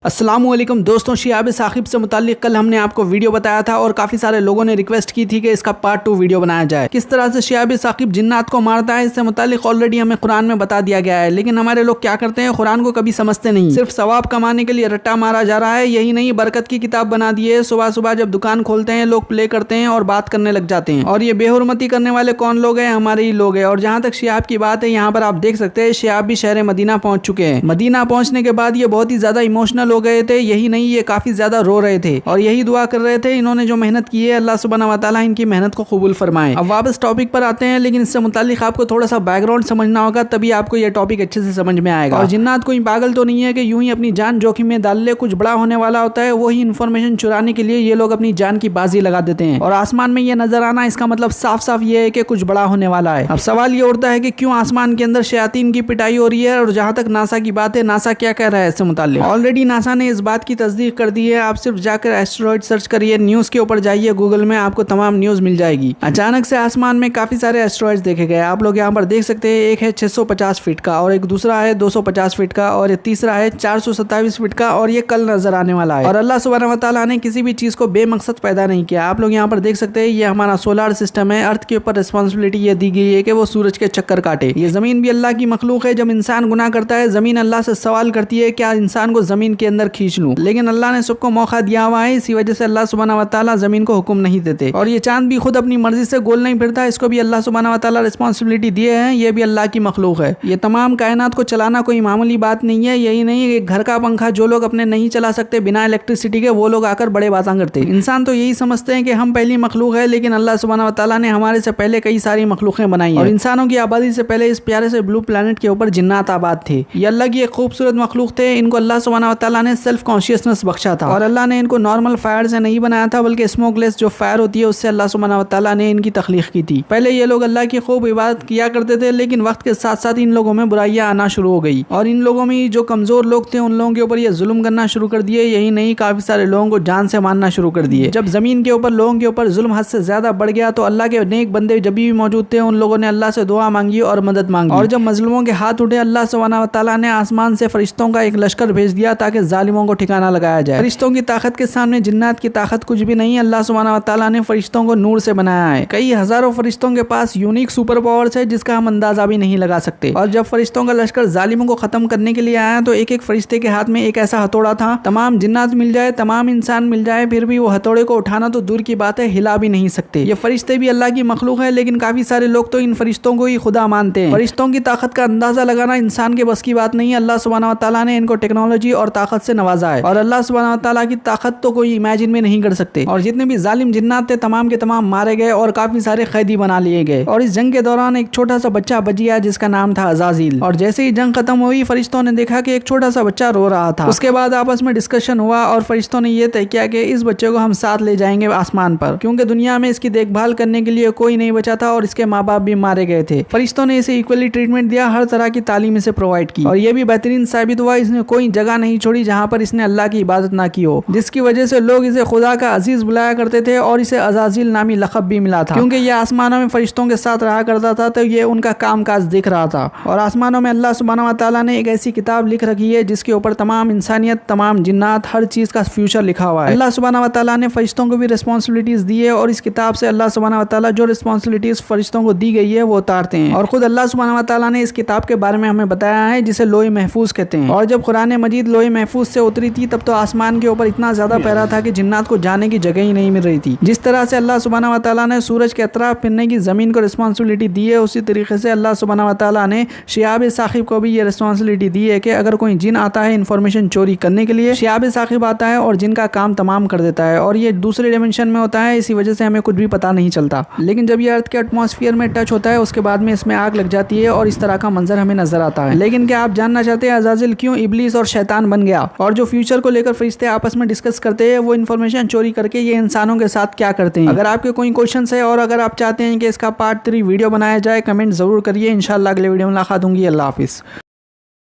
السلام علیکم دوستوں، شہاب ثاقب سے متعلق کل ہم نے آپ کو ویڈیو بتایا تھا اور کافی سارے لوگوں نے ریکویسٹ کی تھی کہ اس کا پارٹ 2 ویڈیو بنایا جائے۔ کس طرح سے شہاب ثاقب جنات کو مارتا ہے اس سے متعلق آلریڈی ہمیں قرآن میں بتا دیا گیا ہے، لیکن ہمارے لوگ کیا کرتے ہیں، قرآن کو کبھی سمجھتے نہیں، صرف ثواب کمانے کے لیے رٹا مارا جا رہا ہے۔ یہی نہیں، برکت کی کتاب بنا دیے، صبح صبح جب دکان کھولتے ہیں لوگ پلے کرتے ہیں اور بات کرنے لگ جاتے ہیں، اور یہ بے حرمتی کرنے والے کون لوگ ہیں؟ ہمارے ہی لوگ ہیں۔ اور جہاں تک شہاب کی بات ہے، یہاں پر آپ دیکھ سکتے ہیں شہاب بھی شہر مدینہ پہنچ چکے ہیں۔ مدینہ پہنچنے کے بعد یہ بہت ہی زیادہ ایموشنل ہو گئے تھے، یہی نہیں یہ کافی زیادہ رو رہے تھے اور یہی دعا کر رہے تھے انہوں نے جو محنت کی ہے اللہ سبحانہ و تعالیٰ ان کی محنت کو قبول فرمائے۔ اب واپس ٹاپک پر آتے ہیں، لیکن اس سے متعلق آپ کو تھوڑا سا بیک گراؤنڈ سمجھنا ہوگا، تبھی آپ کو یہ ٹاپک اچھے سے سمجھ میں آئے گا۔ اور جنات کوئی پاگل تو نہیں ہے کہ یوں ہی اپنی جان جوخم میں ڈال لے، کچھ بڑا ہونے والا ہوتا ہے وہی انفارمیشن چرانے کے لیے یہ لوگ اپنی جان کی بازی لگا دیتے ہیں، اور آسمان میں یہ نظر آنا اس کا مطلب صاف صاف یہ ہے کہ کچھ بڑا ہونے والا ہے۔ اب سوال یہ اٹھتا ہے کہ کیوں آسمان کے اندر شیاطین کی پٹائی ہو رہی ہے؟ اور جہاں تک ناسا کی بات ہے، ناسا کیا کہہ رہا ہے اس سے متعلق؟ آلریڈی ناسا نے اس بات کی تصدیق کر دی ہے، آپ صرف جا کر ایسٹرائڈ سرچ کریے، نیوز کے اوپر جائیے گوگل میں، آپ کو تمام نیوز مل جائے گی۔ اچانک سے آسمان میں کافی سارے ایسٹرائڈز دیکھے گئے، آپ لوگ یہاں پر دیکھ سکتے ہیں، ایک ہے 650 فٹ کا، اور ایک دوسرا ہے 250 فٹ کا، اور تیسرا ہے 427 فٹ کا، اور یہ کل نظر آنے والا ہے۔ اور اللہ سبحانہ و تعالیٰ نے کسی بھی چیز کو بے مقصد پیدا نہیں کیا۔ آپ لوگ یہاں پر دیکھ سکتے ہیں، یہ ہمارا سولار سسٹم ہے، ارتھ کے اوپر ریسپانسبلٹی یہ دی گئی ہے کہ وہ سورج کے چکر کاٹے۔ یہ زمین بھی اللہ کی مخلوق ہے، جب انسان گناہ کرتا ہے زمین اللہ سے سوال کرتی ہے کیا انسان کو زمین کے اندر کھینچ لوں، لیکن اللہ نے سب کو موقع دیا ہوا ہے، اسی وجہ سے اللہ سبحانہ و تعالیٰ زمین کو حکم نہیں دیتے۔ اور یہ چاند بھی خود اپنی مرضی سے گول نہیں پھرتا، اس کو بھی اللہ سبحانہ و تعالیٰ ریسپانسبلٹی دیے ہیں، یہ بھی اللہ کی مخلوق ہے۔ یہ تمام کائنات کو چلانا کوئی معمولی بات نہیں ہے، یہی نہیں ایک گھر کا پنکھا جو لوگ اپنے نہیں چلا سکتے بنا الیکٹریسٹی کے، وہ لوگ آ کر بڑے باتاں کرتے ہیں۔ انسان تو یہی سمجھتے ہیں کہ ہم پہلی مخلوق ہے، لیکن اللہ سبحانہ و تعالیٰ نے ہمارے سے پہلے کئی ساری مخلوقیں بنائی ہیں، اور انسانوں کی آبادی سے پہلے اس پیارے سے بلو پلانٹ کے اوپر جنات آباد تھے۔ یہ اللہ کی ایک خوبصورت مخلوق تھے، ان کو اللہ سبحانہ و تعالیٰ نے سیلف کانشیسنس بخشا تھا، اور اللہ نے ان کو نارمل فائر سے نہیں بنایا تھا، بلکہ اسموک لیس جو فائر ہوتی ہے اس سے اللہ سبحانہ و تعالیٰ نے ان کی تخلیق کی تھی۔ پہلے یہ لوگ اللہ کی خوب عبادت کیا کرتے تھے، لیکن وقت کے ساتھ ساتھ ان لوگوں میں برائیاں آنا شروع ہو گئی، اور ان لوگوں میں جو کمزور لوگ تھے ان لوگوں کے اوپر یہ ظلم کرنا شروع کر دیے۔ یہی نہیں، کافی سارے لوگوں کو جان سے مارنا شروع کر دیے۔ جب زمین کے اوپر لوگوں کے اوپر ظلم حد سے زیادہ بڑھ گیا تو اللہ کے نیک بندے جب بھی موجود تھے ان لوگوں نے اللہ سے دعا مانگی اور مدد مانگی، اور جب مظلوموں کے ہاتھ اٹھے اللہ سبحانہ و تعالیٰ نے آسمان سے فرشتوں کا ایک لشکر بھیج دیا تاکہ ظالموں کو ٹھکانہ لگایا جائے۔ فرشتوں کی طاقت کے سامنے جنات کی طاقت کچھ بھی نہیں۔ اللہ سبحانہ و تعالیٰ نے فرشتوں کو نور سے بنایا ہے، کئی ہزاروں فرشتوں کے پاس یونیک سپر پاورز ہے جس کا ہم اندازہ بھی نہیں لگا سکتے۔ اور جب فرشتوں کا لشکر ظالموں کو ختم کرنے کے لیے آیا تو ایک ایک فرشتے کے ہاتھ میں ایک ایسا ہتھوڑا تھا، تمام جنات مل جائے، تمام انسان مل جائے، پھر بھی وہ ہتھوڑے کو اٹھانا تو دور کی بات ہے، ہلا بھی نہیں سکتے۔ یہ فرشتے بھی اللہ کی مخلوق ہے، لیکن کافی سارے لوگ تو ان فرشتوں کو ہی خدا مانتے ہیں۔ فرشتوں کی طاقت کا اندازہ لگانا انسان کے بس کی بات نہیں ہے، اللہ سبحانہ و تعالیٰ نے ان کو ٹیکنالوجی اور طاقت سے نوازا ہے، اور اللہ سبحانہ و تعالیٰ کی طاقت تو کوئی امیجن بھی نہیں کر سکتے۔ اور جتنے بھی ظالم جنات تھے تمام کے تمام مارے گئے اور کافی سارے قیدی بنا لیے گئے، اور اس جنگ کے دوران ایک چھوٹا سا بچہ بچ گیا جس کا نام تھا عزازیل، اور جیسے ہی جنگ ختم ہوئی فرشتوں نے دیکھا کہ ایک چھوٹا سا بچہ رو رہا تھا۔ اس کے بعد آپس میں ڈسکشن ہوا اور فرشتوں نے یہ طے کیا کہ اس بچے کو ہم ساتھ لے جائیں گے آسمان پر، کیونکہ دنیا میں اس کی دیکھ بھال کرنے کے لیے کوئی نہیں بچا تھا اور اس کے ماں باپ بھی مارے گئے تھے۔ فرشتوں نے اسے ایکولی ٹریٹمنٹ دیا، ہر طرح کی تعلیم اسے پرووائڈ کی، اور یہ بھی بہترین ثابت ہوا اس نے کوئی جگہ نہیں چھوڑی جہاں پر اس نے اللہ کی عبادت نہ کی ہو، جس کی وجہ سے لوگ اسے خدا کا عزیز بلایا کرتے تھے، اور اسے عزازیل نامی لقب بھی ملا تھا، کیونکہ یہ آسمانوں میں فرشتوں کے ساتھ رہا کرتا تھا تو یہ ان کا کام کاج دیکھ رہا تھا۔ اور آسمانوں میں اللہ سبحانہ و تعالیٰ نے ایک ایسی کتاب لکھ رکھی ہے جس کے اوپر تمام انسانیت، تمام جنات، ہر چیز کا فیوچر لکھا ہوا ہے۔ اللہ سبحانہ و تعالیٰ نے فرشتوں کو بھی ریسپانسبلٹیز دی ہے، اور اس کتاب سے اللہ سبحانہ و تعالیٰ جو ریسپانسبلٹیز فرشتوں کو دی گئی ہے وہ اتارتے ہیں، اور خود اللہ سبحانہ و تعالیٰ نے اس کتاب کے بارے میں ہمیں بتایا ہے جسے لوح محفوظ کہتے ہیں۔ اور جب قرآن مجید لوح محفوظ سے اتری تھی تب تو آسمان کے اوپر اتنا زیادہ پھیلا تھا کہ جنات کو جانے کی جگہ ہی نہیں مل رہی تھی۔ جس طرح سے اللہ سبحانہ و تعالیٰ نے سورج کے اطراف پھرنے کی زمین کو ریسپانسبلٹی دی ہے، اسی طریقے سے اللہ سبحانہ و تعالیٰ نے شہاب ثاقب کو بھی یہ ریسپانسبلٹی دی ہے کہ اگر کوئی جن آتا ہے انفارمیشن چوری کرنے کے لیے، شہاب ثاقب آتا ہے اور جن کا کام تمام کر دیتا ہے، اور یہ دوسرے ڈائمینشن میں ہوتا ہے، اسی وجہ سے ہمیں کچھ بھی پتہ نہیں چلتا، لیکن جب یہ ارتھ کے ایٹماسفیئر میں ٹچ ہوتا ہے اس کے بعد میں اس میں آگ لگ جاتی ہے اور اس طرح کا منظر ہمیں نظر آتا ہے۔ لیکن کیا آپ جاننا چاہتے ہیں عزازیل کیوں ابلیس اور شیطان بن گیا، اور جو فیوچر کو لے کر فرشتے آپس میں ڈسکس کرتے ہیں وہ انفارمیشن چوری کر کے یہ انسانوں کے ساتھ کیا کرتے ہیں؟ اگر آپ کے کوئی کوشچنس ہے اور اگر آپ چاہتے ہیں کہ اس کا پارٹ 3 ویڈیو بنایا جائے، کمنٹ ضرور کریے، انشاءاللہ اگلے ویڈیو میں ملاقات ہوں گی۔ اللہ حافظ۔